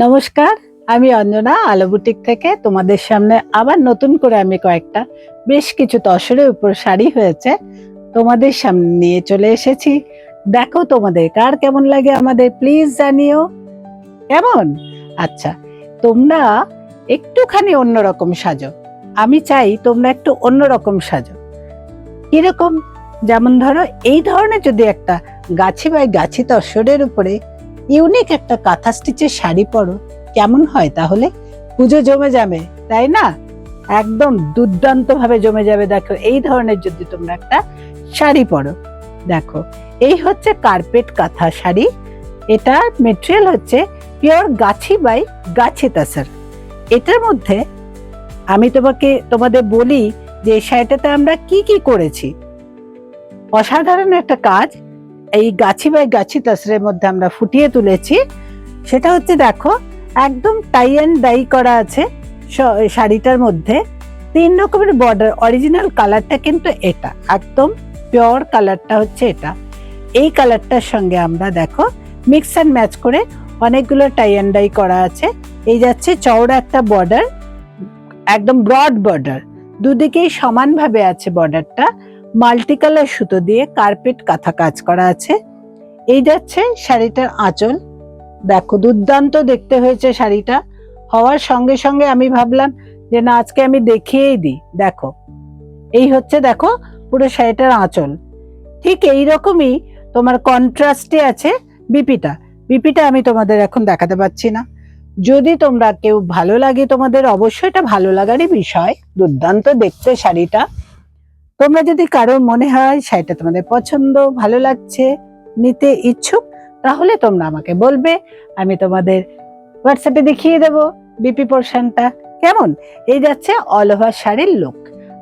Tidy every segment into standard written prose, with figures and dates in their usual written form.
নমস্কার, আমি অঞ্জনা আলো বুটিক থেকে তোমাদের সামনে আবার নতুন করে আমি কয়েকটা বেশ কিছু তসরের উপর শাড়ি হয়েছে তোমাদের সামনে নিয়ে চলে এসেছি। দেখো তোমাদের কার কেমন লাগে আমাদের প্লিজ জানিও। কেমন? আচ্ছা, তোমরা একটুখানি অন্যরকম সাজো। আমি চাই তোমরা একটু অন্যরকম সাজো। কিরকম? যেমন ধরো এই ধরনের যদি একটা গাছি বাই গাছি তসরের উপরে ইউনিক একটা কাঁথা স্টিচের শাড়ি পরো, কেমন হয় তাহলে? পুজো জমে যাবে, তাই না? একদম দুর্দান্ত ভাবে জমে যাবে। দেখো এই ধরনের যদি তোমরা একটা শাড়ি পরো, দেখো এই হচ্ছে কার্পেট কাঁথা শাড়ি। এটার মেটেরিয়াল হচ্ছে পিওর গাছি বাই গাছি তাসার। এটার মধ্যে আমি তোমাদের বলি যে এই শাড়িটাতে আমরা কি কি করেছি। অসাধারণ একটা কাজ এই গাছি বাই গাছি তাসরের মধ্যে আমরা ফুটিয়ে তুলেছি। সেটা হচ্ছে দেখো একদম টাই অ্যান্ড ডাই করা আছে শাড়িটার মধ্যে। 3 রকমের বর্ডার, অরিজিনাল কালারটা কিন্তু এটা একদম পিওর কালারটা হচ্ছে এটা। এই কালারটার সঙ্গে আমরা দেখো মিক্স অ্যান্ড ম্যাচ করে অনেকগুলো টাই অ্যান্ড ডাই করা আছে। এই যাচ্ছে চওড়া একটা বর্ডার, একদম ব্রড বর্ডার, দুদিকেই সমানভাবে আছে বর্ডারটা। মাল্টি কালার সুতো দিয়ে কার্পেট কাঁথা কাজ করা আছে। এই যাচ্ছে শাড়িটার আঁচল, দেখো দুর্দান্ত দেখতে হয়েছে শাড়িটা। হওয়ার সঙ্গে সঙ্গে আমি ভাবলাম যে না আজকে আমি দেখিয়েই দিই। দেখো এই হচ্ছে দেখো পুরো শাড়িটার আঁচল। ঠিক এইরকমই তোমার কন্ট্রাস্টে আছে বিপিটা। বিপিটা আমি তোমাদের এখন দেখাতে পাচ্ছি না। যদি তোমরা কেউ ভালো লাগে তোমাদের, অবশ্যই এটা ভালো লাগারই বিষয়। দুর্দান্ত দেখতে শাড়িটা। তোমরা যদি কারোর মনে হয় শাড়িটা তোমাদের পছন্দ, ভালো লাগছে, নিতে ইচ্ছুক, তাহলে তোমরা আমাকে বলবে, আমি তোমাদের হোয়াটসঅ্যাপে দেখিয়ে দেব বিপি পোর্শনটা। কেমন? এই যাচ্ছে অল ওভার শাড়ির লুক।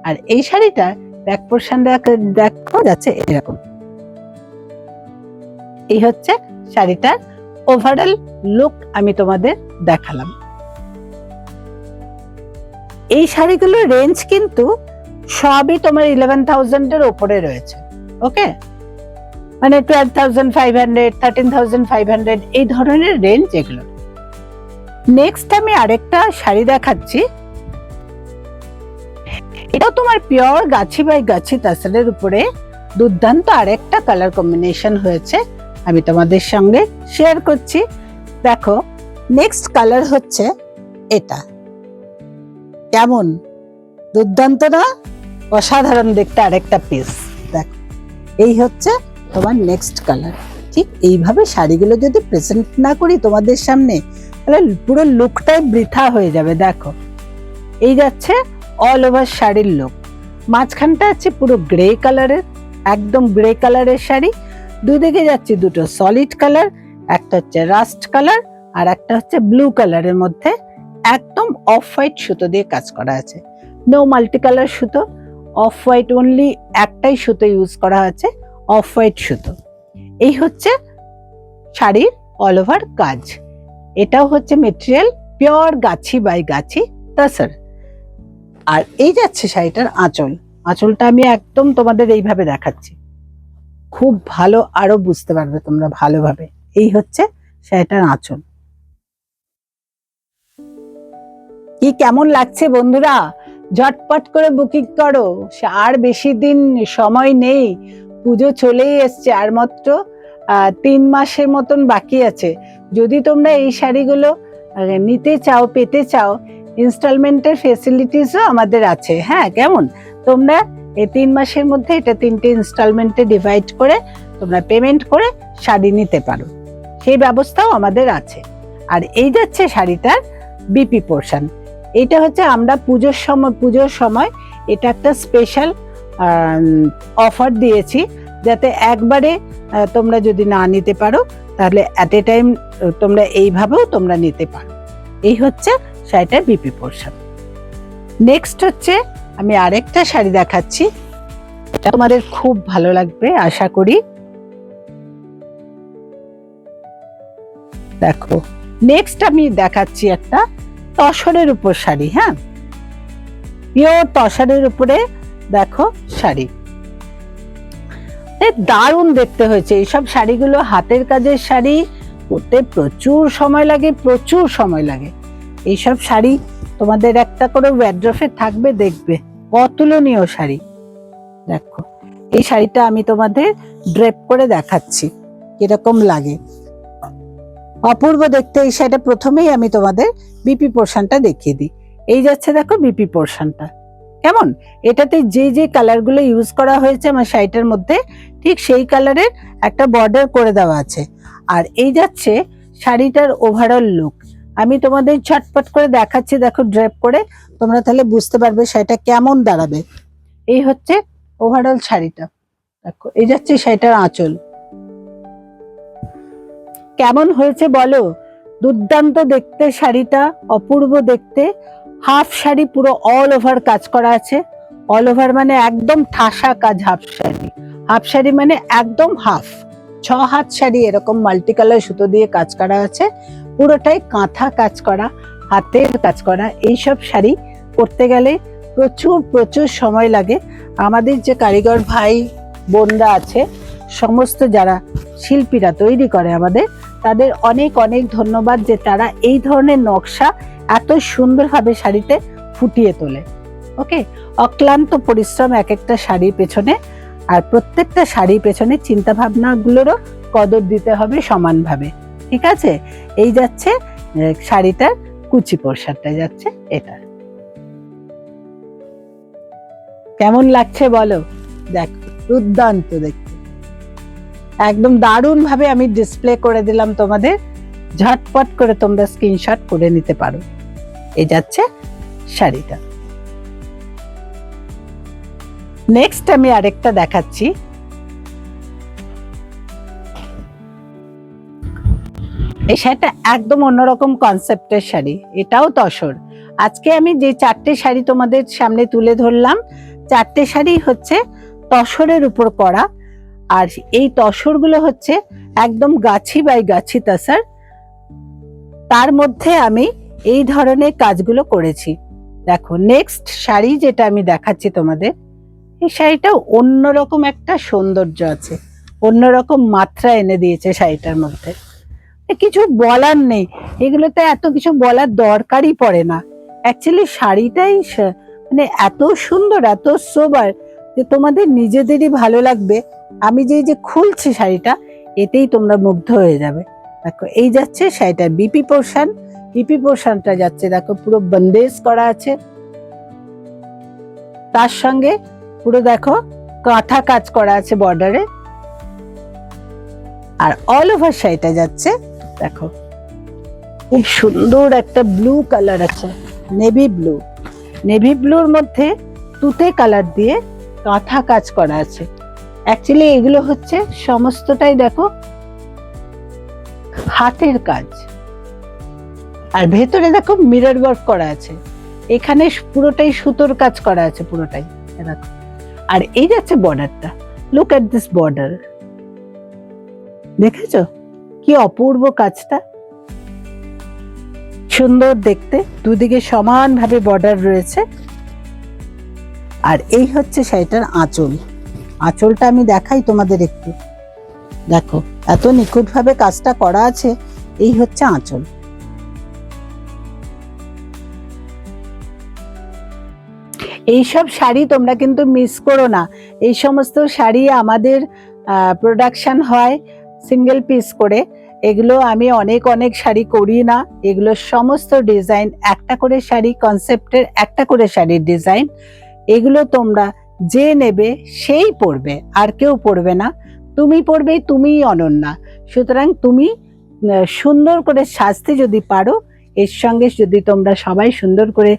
আর এই শাড়িটা ব্যাক পোর্শন দেখো যাচ্ছে এরকম। এই হচ্ছে শাড়িটার ওভারঅল লুক আমি তোমাদের দেখালাম। এই শাড়িগুলোর রেঞ্জ কিন্তু সবই তোমার 11,000 এর উপরে রয়েছে। ওকে, মানে 12,500, 13,500 এই ধরনের রেঞ্জ এগুলো। নেক্সট আমি আরেকটা শাড়ি দেখাচ্ছি। এটাও তোমার পিওর গাছি বাই গাছি তাসরের উপরে দুর্দান্ত আরেকটা কালার কম্বিনেশন হয়েছে, আমি তোমাদের সঙ্গে শেয়ার করছি। দেখো নেক্সট কালার হচ্ছে এটা। কেমন? দুর্দান্ত না? অসাধারণ দেখতে আরেকটা পিস। দেখো এই হচ্ছে তোমার নেক্সট কালার। ঠিক এইভাবে শাড়িগুলো যদি প্রেজেন্ট না করি তোমাদের সামনে, তাহলে পুরো লুকটাই বৃথা হয়ে যাবে। দেখো এই যাচ্ছে অল ওভার শাড়ির লুক। মাঝখানটা আছে পুরো গ্রে কালারের, একদম গ্রে কালারের শাড়ি। দুদিকে যাচ্ছে দুটো সলিড কালার, একটা হচ্ছে রাস্ট কালার আর একটা হচ্ছে ব্লু কালারের মধ্যে একদম অফ হোয়াইট সুতো দিয়ে কাজ করা আছে। নো মাল্টি কালার সুতো, অফ হোয়াইট অনলি একটাই সুতো ইউজ করা আছে, অফ হোয়াইট সুতো। এই হচ্ছে শাড়ির অল ওভার কাজ। এটাও হচ্ছে মেটেরিয়াল পিওর গাছি বাই গাছি তাসার। আর এই যাচ্ছে শাড়িটার আঁচল। আঁচলটা আমি একদম তোমাদের এইভাবে দেখাচ্ছি, খুব ভালো আরো বুঝতে পারবে তোমরা ভালোভাবে। এই হচ্ছে শাড়িটার আঁচল। কি কেমন লাগছে বন্ধুরা? ঝটপট করে বুকিং করো, আর বেশি দিন সময় নেই। পুজো চলেই এসছে, আর মাত্র 3 মাসের মতন বাকি আছে। যদি তোমরা এই শাড়িগুলো নিতে চাও, পেতে চাও, ইনস্টলমেন্টের ফেসিলিটিসও আমাদের আছে। হ্যাঁ, কেমন? তোমরা এই 3 মাসের মধ্যে এটা 3টে ইনস্টলমেন্টে ডিভাইড করে তোমরা পেমেন্ট করে শাড়ি নিতে পারো, সেই ব্যবস্থাও আমাদের আছে। আর এই যাচ্ছে শাড়িটার বিপি পোর্শন। এটা হচ্ছে আমরা পুজোর সময় এটা একটা স্পেশাল অফার দিয়েছি, যাতে একবারে তোমরা যদি না নিতে পারো তাহলে অ্যাট এ টাইম তোমরা এইভাবেও তোমরা নিতে পারো। এই হচ্ছে শাড়িটার বিপি পোর্শন। নেক্সট হচ্ছে আমি আরেকটা শাড়ি দেখাচ্ছি, এটা তোমাদের খুব ভালো লাগবে আশা করি। দেখো নেক্সট আমি দেখাচ্ছি একটা তসরের উপর শাড়ি। হ্যাঁ, পিওর তসরের উপরে দেখো শাড়ি, দারুণ দেখতে হয়েছে। এইসব শাড়িগুলো হাতের কাজের শাড়ি, করতে প্রচুর সময় লাগে, প্রচুর সময় লাগে। এইসব শাড়ি তোমাদের একটা করে ওয়ার্ড্রোবে থাকবে, দেখবে অতুলনীয় শাড়ি। দেখো এই শাড়িটা আমি তোমাদের ড্রেপ করে দেখাচ্ছি কিরকম লাগে, অপূর্ব দেখতে। এই শাড়িটা প্রথমেই আমি তোমাদের বিপি পোর্শনটা দেখিয়ে দিই। এই যাচ্ছে দেখো বিপি পোর্শনটা কেমন। এটাতে যে যে কালার গুলো ইউজ করা হয়েছে আমার শাড়িটার মধ্যে, ঠিক সেই কালারের একটা বর্ডার করে দেওয়া আছে। আর এই যাচ্ছে শাড়িটার ওভারঅল লুক। আমি তোমাদের ঝটপট করে দেখাচ্ছি, দেখো ড্রেপ করে, তোমরা তাহলে বুঝতে পারবে শাড়িটা কেমন দাঁড়াবে। এই হচ্ছে ওভারঅল শাড়িটা, দেখো এই যাচ্ছে শাড়িটার আঁচল। কেমন হয়েছে বলো? দুর্দান্ত দেখতে শাড়িটা, অপূর্ব দেখতে। হাফ শাড়ি পুরো অল ওভার কাজ করা আছে। অল ওভার মানে একদম ঠাসা কাজ। হাফ শাড়ি, হাফ শাড়ি মানে একদম হাফ। 6 হাত শাড়ি এরকম মাল্টি কালার সুতো দিয়ে কাজ করা আছে, পুরোটাই কাঁথা কাজ করা, হাতের কাজ করা। এইসব শাড়ি করতে গেলে প্রচুর প্রচুর সময় লাগে। আমাদের যে কারিগর ভাই বোনরা আছে, সমস্ত যারা শিল্পীরা তৈরি করে আমাদের, তাদের অনেক অনেক ধন্যবাদ যে তারা এই ধরনের নকশা এত সুন্দরভাবে শাড়িতে ফুটিয়ে তোলে। ওকে, অক্লান্ত পরিশ্রম এক একটা শাড়ির পেছনে, আর প্রত্যেকটা শাড়ির পেছনে চিন্তা ভাবনা গুলোরও কদর দিতে হবে সমানভাবে। ঠিক আছে, এই যাচ্ছে শাড়িটার কুচি পোর্শনটা যাচ্ছে এটা। কেমন লাগছে বলো? দেখো দুর্দান্ত দেখতে, একদম দারুণ ভাবে আমি ডিসপ্লে করে দিলাম তোমাদের। ঝটপট করে তোমরা স্ক্রিনশট করে নিতে পারো। এই যাচ্ছে শাড়িটা। নেক্সট আমি আরেকটা দেখাচ্ছি। এই শাড়িটা একদম অন্যরকম কনসেপ্টের শাড়ি, এটাও তসর। আজকে আমি যে 4টে শাড়ি তোমাদের সামনে তুলে ধরলাম, 4টে শাড়ি হচ্ছে তসরের উপর করা। আর এই তসরগুলো হচ্ছে একদম গাছি বাই গাছি তাসার, তার মধ্যে আমি এই ধরনের কাজগুলো করেছি। দেখো নেক্সট শাড়ি যেটা আমি দেখাচ্ছি তোমাদের, এই শাড়িটা অন্যরকম একটা সৌন্দর্য আছে, অন্যরকম মাত্রা এনে দিয়েছে শাড়িটার মধ্যে। কিছু বলার নেই, এগুলোতে এত কিছু বলার দরকারই পড়ে না। অ্যাকচুয়ালি শাড়িটাই মানে এত সুন্দর, এত সোবার, যে তোমাদের নিজেদেরই ভালো লাগবে। আমি যে খুলছি শাড়িটা, এতেই তোমরা মুগ্ধ হয়ে যাবে। দেখো এই যাচ্ছে শাড়িটার বিপি পোর্শন। বিপি পোর্শনটা যাচ্ছে দেখো পুরো বন্দেজ করা আছে, তার সঙ্গে পুরো দেখো কাঁথা কাজ করা আছে বর্ডারে। আর অল ওভার শাড়িটা যাচ্ছে দেখো খুব সুন্দর একটা ব্লু কালার আছে, নেভি ব্লু। নেভি ব্লুর মধ্যে তুতে কালার দিয়ে কাঁথা কাজ করা আছে। অ্যাকচুয়ালি এগুলো হচ্ছে সমস্তটাই দেখো হাতের কাজ। আর ভেতরে দেখো মিরর ওয়ার্ক করা আছে, এখানে পুরোটাই সুতোর কাজ করা আছে পুরোটাই দেখো। আর এই যাচ্ছে বর্ডারটা, লুক এট দিস বর্ডার, দেখেছো কি অপূর্ব কাজটা, সুন্দর দেখতে। দুদিকে সমানভাবে বর্ডার রয়েছে। আর এই হচ্ছে শাড়িটার আঁচল। আঁচলটা আমি দেখাই তোমাদের একটু, দেখো এত নিখুঁত ভাবে কাজটা করা আছে। এই হচ্ছে আঁচল। এইসব শাড়ি তোমরা কিন্তু মিস করো না। এই সমস্ত শাড়ি আমাদের প্রোডাকশন হয় সিঙ্গেল পিস করে। এগুলো আমি অনেক অনেক শাড়ি করি না, এগুলো সমস্ত ডিজাইন একটা করে শাড়ি, কনসেপ্টের একটা করে শাড়ির ডিজাইন। এগুলো তোমরা যে নেবে সেই পরবে, আর কেউ পরবে না। তুমি পরবে, তুমিই অনন্যা। সুতরাং তুমি সুন্দর করে সাজতে যদি পারো, এর সঙ্গে যদি তোমরা সবাই সুন্দর করে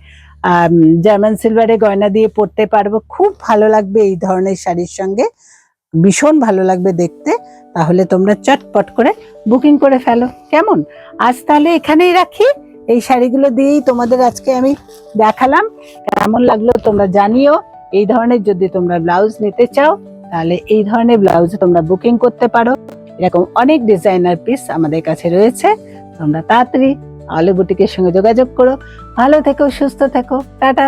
জার্মান সিলভারে গয়না দিয়ে পরতে পারবো, খুব ভালো লাগবে এই ধরনের শাড়ির সঙ্গে, ভীষণ ভালো লাগবে দেখতে। তাহলে তোমরা চটপট করে বুকিং করে ফেলো। কেমন? আজ তাহলে এখানেই রাখি। এই শাড়িগুলো দিয়েই তোমাদের আজকে আমি দেখালাম। কেমন লাগলো তোমরা জানিও। এই ধরনের যদি তোমরা ব্লাউজ নিতে চাও, তাহলে এই ধরনের ব্লাউজ তোমরা বুকিং করতে পারো। এরকম অনেক ডিজাইনার পিস আমাদের কাছে রয়েছে। তোমরা তাড়াতাড়ি আলো বুটিকের সঙ্গে যোগাযোগ করো। ভালো থেকো, সুস্থ থেকো, টাটা।